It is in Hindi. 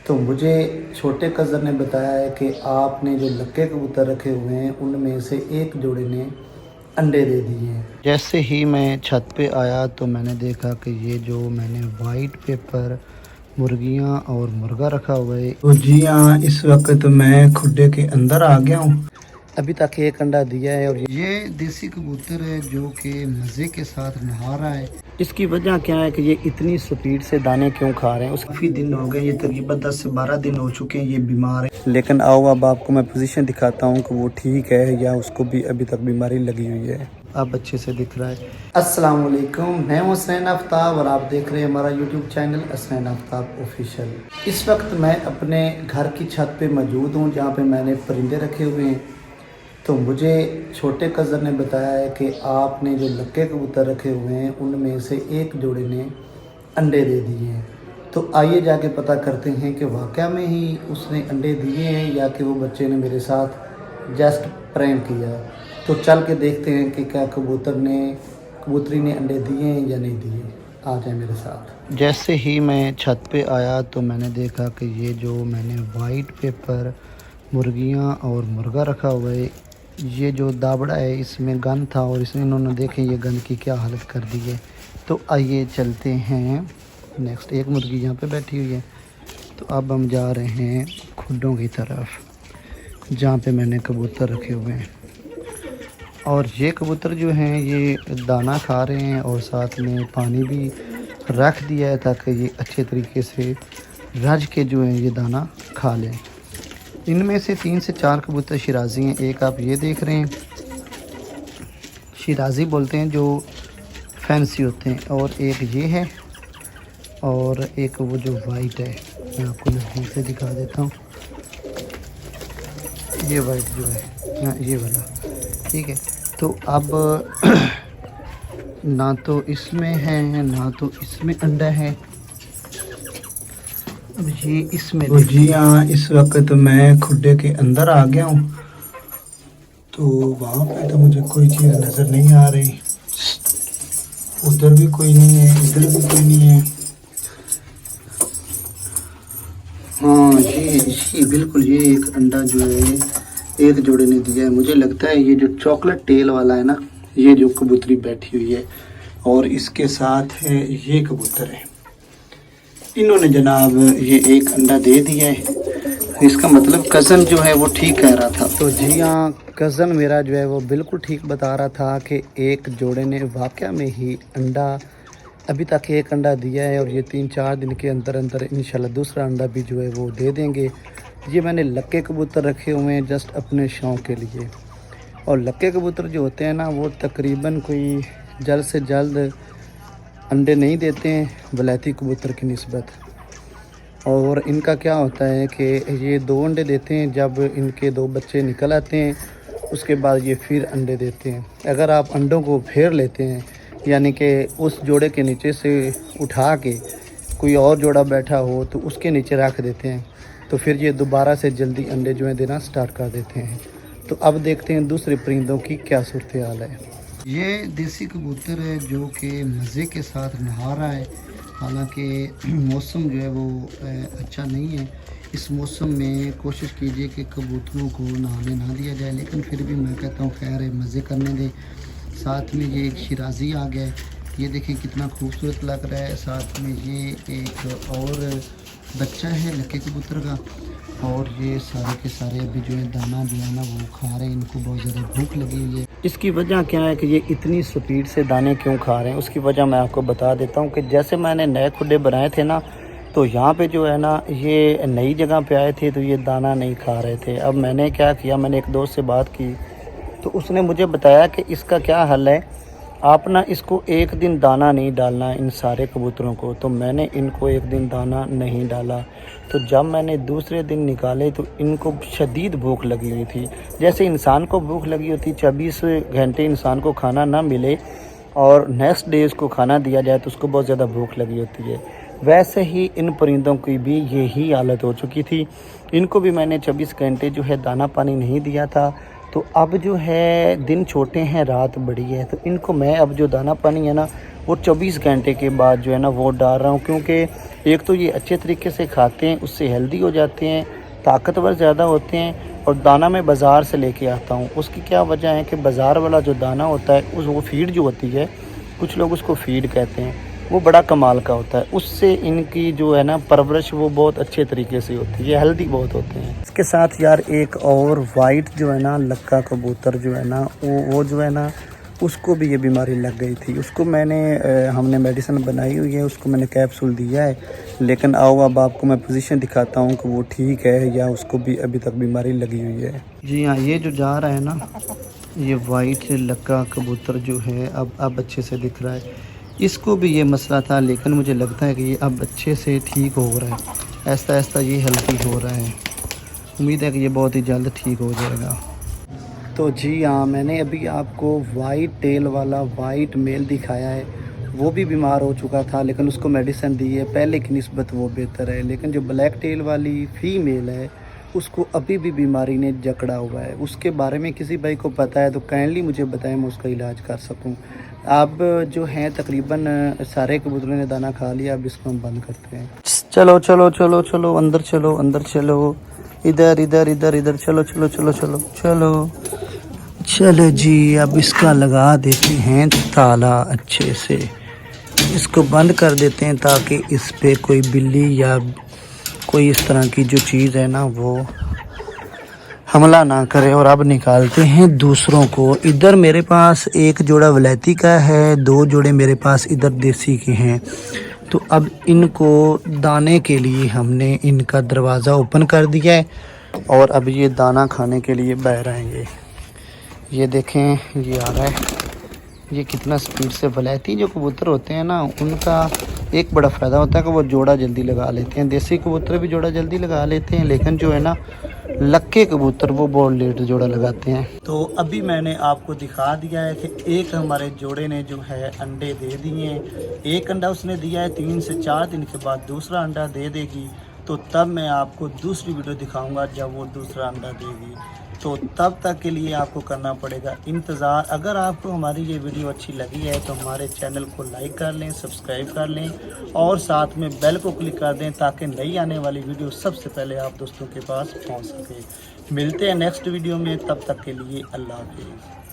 तो मुझे छोटे कज़न ने बताया है कि आपने जो लक्के कबूतर रखे हुए हैं उनमें से एक जोड़े ने अंडे दे दिए हैं। जैसे ही मैं छत पे आया तो मैंने देखा कि ये जो मैंने वाइट पेपर मुर्गियां और मुर्गा रखा हुआ है। तो जी हाँ, इस वक्त मैं खुडे के अंदर आ गया हूँ। अभी तक एक अंडा दिया है और ये देसी कबूतर है जो कि मज़े के साथ नहा रहा है। इसकी वजह क्या है कि ये इतनी स्पीड से दाने क्यों खा रहे हैं। उस काफ़ी दिन हो गए, ये तकरीबन 10 से 12 दिन हो चुके हैं ये बीमार है। लेकिन आओ अब आपको मैं पोजीशन दिखाता हूँ कि वो ठीक है या उसको भी अभी तक बीमारी लगी हुई है। अब अच्छे से दिख रहा है। अस्सलाम वालेकुम, मैं हूं हसनैन आफ्ताब और आप देख रहे हैं हमारा YouTube channel Hasnain Aftab official. इस वक्त मैं अपने घर की छत पे मौजूद हूं जहां पे मैंने परिंदे रखे हुए हैं। तो मुझे छोटे कज़न ने बताया है कि आपने जो लक्के कबूतर रखे हुए हैं उनमें से एक जोड़े ने अंडे दे दिए हैं। तो आइए जाके पता करते हैं कि वाकया में ही उसने अंडे दिए हैं या कि वो बच्चे ने मेरे साथ जस्ट प्रैंक किया। तो चल के देखते हैं कि क्या कबूतरी ने अंडे दिए हैं या नहीं दिए। आ जाए मेरे साथ। जैसे ही मैं छत पे आया तो मैंने देखा कि ये जो मैंने वाइट पेपर मुर्गियां और मुर्गा रखा हुआ है, ये जो दाबड़ा है इसमें गन था और इसमें इन्होंने देखें ये गन की क्या हालत कर दी है। तो आइए चलते हैं नेक्स्ट। एक मुर्गी यहाँ पे बैठी हुई है। तो अब हम जा रहे हैं खुडों की तरफ जहाँ पे मैंने कबूतर रखे हुए हैं। और ये कबूतर जो हैं ये दाना खा रहे हैं और साथ में पानी भी रख दिया है ताकि ये अच्छे तरीके से रज के जो है ये दाना खा लें। इनमें से 3 से 4 कबूतर शिराजी हैं। एक आप ये देख रहे हैं, शिराजी बोलते हैं जो फैंसी होते हैं, और एक ये है और एक वो जो वाइट है, मैं आपको नज़दीक से दिखा देता हूँ। ये वाइट जो है ना, ये वाला, ठीक है। तो अब ना तो इसमें है ना तो इसमें अंडा है। अब ये इसमें तो जी हाँ, इस वक्त मैं खुडे के अंदर आ गया हूँ। तो वहाँ पे तो मुझे कोई चीज़ नज़र नहीं आ रही। उधर भी कोई नहीं है, इधर भी कोई नहीं है। हाँ, ये बिल्कुल ये एक अंडा जो है एक जोड़े ने दिया है। मुझे लगता है ये जो चॉकलेट टेल वाला है ना, ये जो कबूतरी बैठी हुई है और इसके साथ है ये कबूतर है। इन्होंने जनाब ये एक अंडा दे दिया है। इसका मतलब कज़न जो है वो ठीक कह रहा था। तो जी हाँ, कज़न मेरा जो है वो बिल्कुल ठीक बता रहा था कि एक जोड़े ने वाकया में ही अंडा, अभी तक एक अंडा दिया है और ये 3-4 दिन के अंदर अंदर इंशाल्लाह दूसरा अंडा भी जो है वो दे देंगे। ये मैंने लक्के कबूतर रखे हुए हैं जस्ट अपने शौक़ के लिए। और लक्के कबूतर जो होते हैं ना वो तकरीबन कोई जल्द से जल्द अंडे नहीं देते हैं वलैती कबूतर की निस्बत। और इनका क्या होता है कि ये 2 अंडे देते हैं, जब इनके 2 बच्चे निकल आते हैं उसके बाद ये फिर अंडे देते हैं। अगर आप अंडों को फेर लेते हैं यानी कि उस जोड़े के नीचे से उठा के कोई और जोड़ा बैठा हो तो उसके नीचे रख देते हैं तो फिर ये दोबारा से जल्दी अंडे जो है देना स्टार्ट कर देते हैं। तो अब देखते हैं दूसरे परिंदों की क्या सूरत हाल है। ये देसी कबूतर है जो कि मज़े के साथ नहा रहा है। हालांकि मौसम जो है वो अच्छा नहीं है। इस मौसम में कोशिश कीजिए कि कबूतरों को नहाने ना दिया जाए, लेकिन फिर भी मैं कहता हूँ खैर है, मज़े करने दें। साथ में ये एक शिराजी आ गया है, ये देखिए कितना खूबसूरत लग रहा है। साथ में ये एक और बच्चा है लक्के कबूतर का। और ये सारे के सारे अभी जो है दाना जो है ना वो खा रहे हैं। इनको बहुत ज़्यादा भूख लगी हुई है। इसकी वजह क्या है कि ये इतनी स्पीड से दाने क्यों खा रहे हैं, उसकी वजह मैं आपको बता देता हूँ कि जैसे मैंने नए खुडे बनाए थे ना, तो यहाँ पे जो है ना ये नई जगह पे आए थे तो ये दाना नहीं खा रहे थे। अब मैंने क्या किया, मैंने एक दोस्त से बात की तो उसने मुझे बताया कि इसका क्या हल है, आप ना इसको एक दिन दाना नहीं डालना इन सारे कबूतरों को। तो मैंने इनको एक दिन दाना नहीं डाला। तो जब मैंने दूसरे दिन निकाले तो इनको शदीद भूख लगी हुई थी। जैसे इंसान को भूख लगी होती, 24 घंटे इंसान को खाना ना मिले और नेक्स्ट डे उसको खाना दिया जाए तो उसको बहुत ज़्यादा भूख लगी होती है, वैसे ही इन परिंदों की भी यही हालत हो चुकी थी। इनको भी मैंने 24 घंटे जो है दाना पानी नहीं दिया था। तो अब जो है दिन छोटे हैं रात बड़ी है, तो इनको मैं अब जो दाना पानी है ना और 24 घंटे के बाद जो है ना वो डाल रहा हूँ, क्योंकि एक तो ये अच्छे तरीके से खाते हैं, उससे हेल्दी हो जाते हैं, ताकतवर ज़्यादा होते हैं। और दाना मैं बाज़ार से लेके आता हूँ, उसकी क्या वजह है कि बाज़ार वाला जो दाना होता है उस वो फीड जो होती है, कुछ लोग उसको फीड कहते हैं, वो बड़ा कमाल का होता है। उससे इनकी जो है ना परवरिश वो बहुत अच्छे तरीके से होती है, हेल्दी बहुत होते हैं। इसके साथ यार एक और वाइट जो है ना लक्का कबूतर जो है ना वो जो है ना उसको भी ये बीमारी लग गई थी। उसको हमने मेडिसिन बनाई हुई है, उसको मैंने कैप्सूल दिया है, लेकिन आओ अब आपको मैं पोजीशन दिखाता हूँ कि वो ठीक है या उसको भी अभी तक बीमारी लगी हुई है। जी हाँ, ये जो जा रहा है ना, ये वाइट लक्का कबूतर जो है अब अच्छे से दिख रहा है। इसको भी ये मसला था, लेकिन मुझे लगता है कि ये अब अच्छे से ठीक हो रहा है, ऐसा ऐसा ये हेल्दी हो रहा है। उम्मीद है कि ये बहुत ही जल्द ठीक हो जाएगा। तो जी हाँ, मैंने अभी आपको वाइट टेल वाला वाइट मेल दिखाया है, वो भी बीमार हो चुका था, लेकिन उसको मेडिसिन दी है, पहले की निस्बत वो बेहतर है। लेकिन जो ब्लैक टेल वाली फीमेल है उसको अभी भी बीमारी ने जकड़ा हुआ है। उसके बारे में किसी भाई को पता है तो काइंडली मुझे बताएं, मैं उसका इलाज कर सकूं। अब जो हैं तकरीबन सारे कबूतरों ने दाना खा लिया, अब इसको हम बंद करते हैं। चलो चलो चलो चलो अंदर चलो, अंदर चलो, इधर इधर इधर इधर, चलो चलो चलो चलो चलो चलो जी। अब इसका लगा देते हैं ताला अच्छे से, इसको बंद कर देते हैं ताकि इस पे कोई बिल्ली या कोई इस तरह की जो चीज़ है ना वो हमला ना करे। और अब निकालते हैं दूसरों को। इधर मेरे पास एक जोड़ा वलैती का है, 2 जोड़े मेरे पास इधर देसी के हैं। तो अब इनको दाने के लिए हमने इनका दरवाज़ा ओपन कर दिया है और अब ये दाना खाने के लिए बह रहे हैं। ये देखें, ये आ रहा है, ये कितना स्पीड से। वलैती जो कबूतर होते हैं ना, उनका एक बड़ा फ़ायदा होता है कि वो जोड़ा जल्दी लगा लेते हैं। देसी कबूतर भी जोड़ा जल्दी लगा लेते हैं, लेकिन जो है ना लक्के कबूतर वो बहुत लेट जोड़ा लगाते हैं। तो अभी मैंने आपको दिखा दिया है कि एक हमारे जोड़े ने जो है अंडे दे दिए हैं। एक अंडा उसने दिया है, 3 से 4 दिन के बाद दूसरा अंडा दे देगी। तो तब मैं आपको दूसरी वीडियो दिखाऊंगा जब वो दूसरा अंडा देगी। तो तब तक के लिए आपको करना पड़ेगा इंतज़ार। अगर आपको हमारी ये वीडियो अच्छी लगी है तो हमारे चैनल को लाइक कर लें, सब्सक्राइब कर लें और साथ में बेल को क्लिक कर दें ताकि नई आने वाली वीडियो सबसे पहले आप दोस्तों के पास पहुंच सके। मिलते हैं नेक्स्ट वीडियो में, तब तक के लिए अल्लाह हाफिज़।